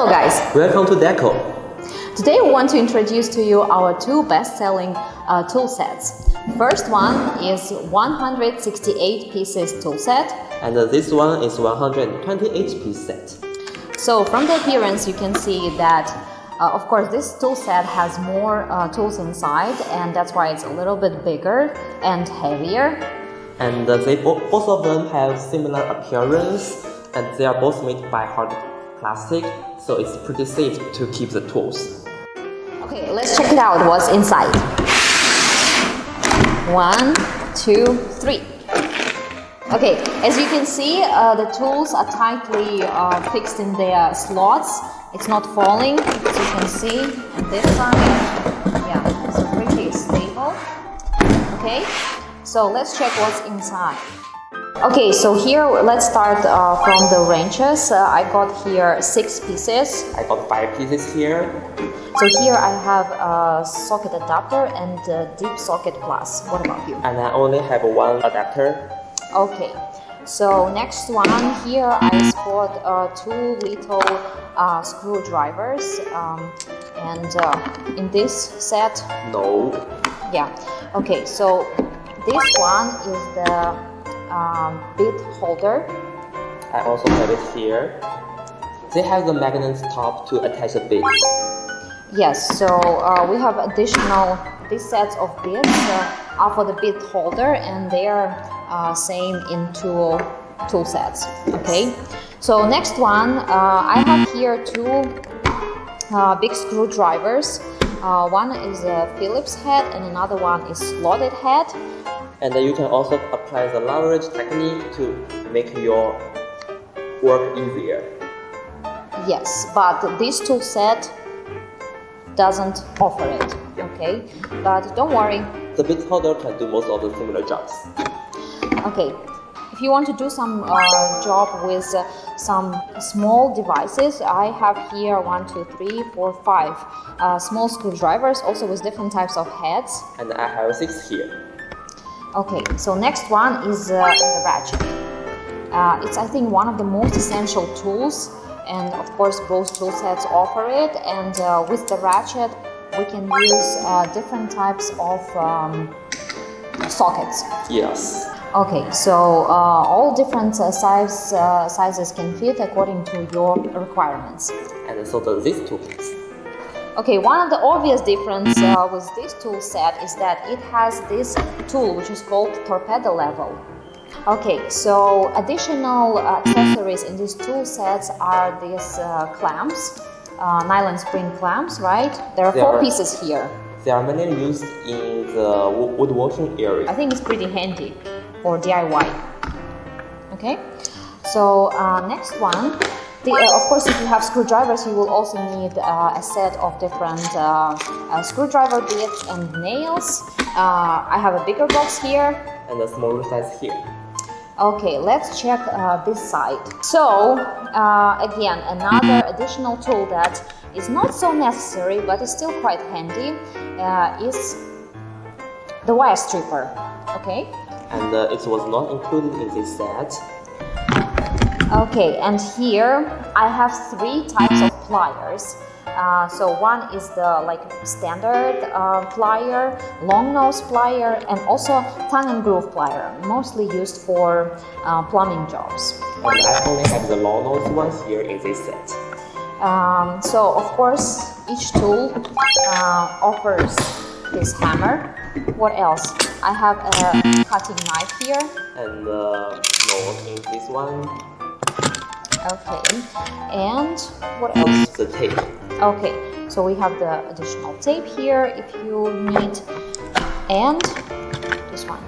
Hello guys! Welcome to Deko. Today we want to introduce to you our two best-selling tool sets. First one is 168 pieces tool set. And this one is 128 piece set. So from the appearance you can see that of course this tool set has more tools inside, and that's why it's a little bit bigger and heavier. And both of them have similar appearance, and they are both made by hard plastic, so it's pretty safe to keep the tools. Okay, let's check it out what's inside. 1, 2, 3. Okay, as you can see, the tools are tightly fixed in their slots. It's not falling, as you can see. And this side, yeah, it's pretty stable. Okay, so let's check what's inside. Okay, so here let's start from the wrenches. I got here 6 pieces. I got 5 pieces here. So here I have a socket adapter and a deep socket plus. What about you? And I only have one adapter. Okay, so next one here I spot 2 little screwdrivers, and in this set. No. Yeah. Okay, so this one is the bit holder. I also have it here. They have the magnet top to attach the bits. Yes, so we have additional these sets of bits are for the bit holder, and they are same in tool sets. Okay, so next one I have here 2 big screwdrivers. One is a Phillips head and another one is slotted head. And you can also apply the leverage technique to make your work easier. Yes, but this tool set doesn't offer it. Okay, but don't worry. The bit holder can do most of the similar jobs. Okay, if you want to do some job with some small devices, I have here 1, 2, 3, 4, 5 small screwdrivers, also with different types of heads. And I have 6 here. Okay, so next one is the ratchet. It's, I think, one of the most essential tools, and of course both tool sets offer it. And with the ratchet we can use different types of sockets. Yes. Okay, so all different sizes can fit according to your requirements. And so does these two kits. Okay, one of the obvious difference with this tool set is that it has this tool which is called torpedo level. Okay, so additional accessories in these tool sets are these clamps, nylon spring clamps, right? There are 4 pieces here. They are mainly used in the woodworking area. I think it's pretty handy for DIY. Okay, so next one. Of course, if you have screwdrivers, you will also need a set of different screwdriver bits and nails. I have a bigger box here. And a smaller size here. Okay, let's check this side. So, again, another additional tool that is not so necessary, but is still quite handy, is the wire stripper. Okay? And it was not included in this set. Okay, and here I have 3 types of pliers. So one is the standard plier, long nose plier, and also tongue and groove plier, mostly used for plumbing jobs. And I only have the long nose one here in this set. So of course each tool offers this hammer. What else? I have a cutting knife here. And no, in this one. Okay, and what else? The tape. Okay, so we have the additional tape here if you need, and this one.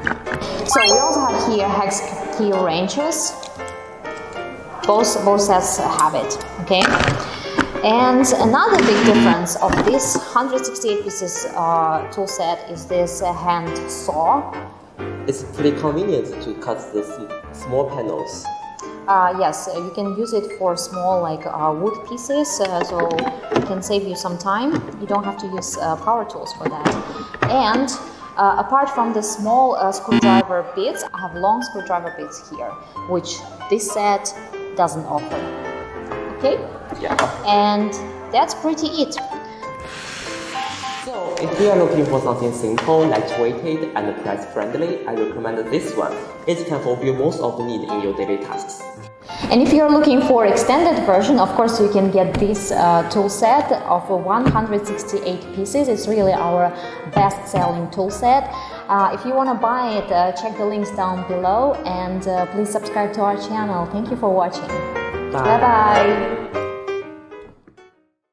So we also have here hex key wrenches. Both sets have it. Okay, and another big difference of this 168 pieces tool set is this hand saw. It's pretty convenient to cut the small panels. Yes, you can use it for small wood pieces, so it can save you some time. You don't have to use power tools for that. And apart from the small screwdriver bits, I have long screwdriver bits here, which this set doesn't offer. Okay? Yeah. And that's pretty it. So, if you are looking for something simple, lightweighted, and price-friendly, I recommend this one. It can fulfill most of the need in your daily tasks. And if you're looking for extended version, of course you can get this tool set of 168 pieces. It's really our best-selling tool set. If you want to buy it, check the links down below, and please subscribe to our channel. Thank you for watching. Bye. Bye-bye.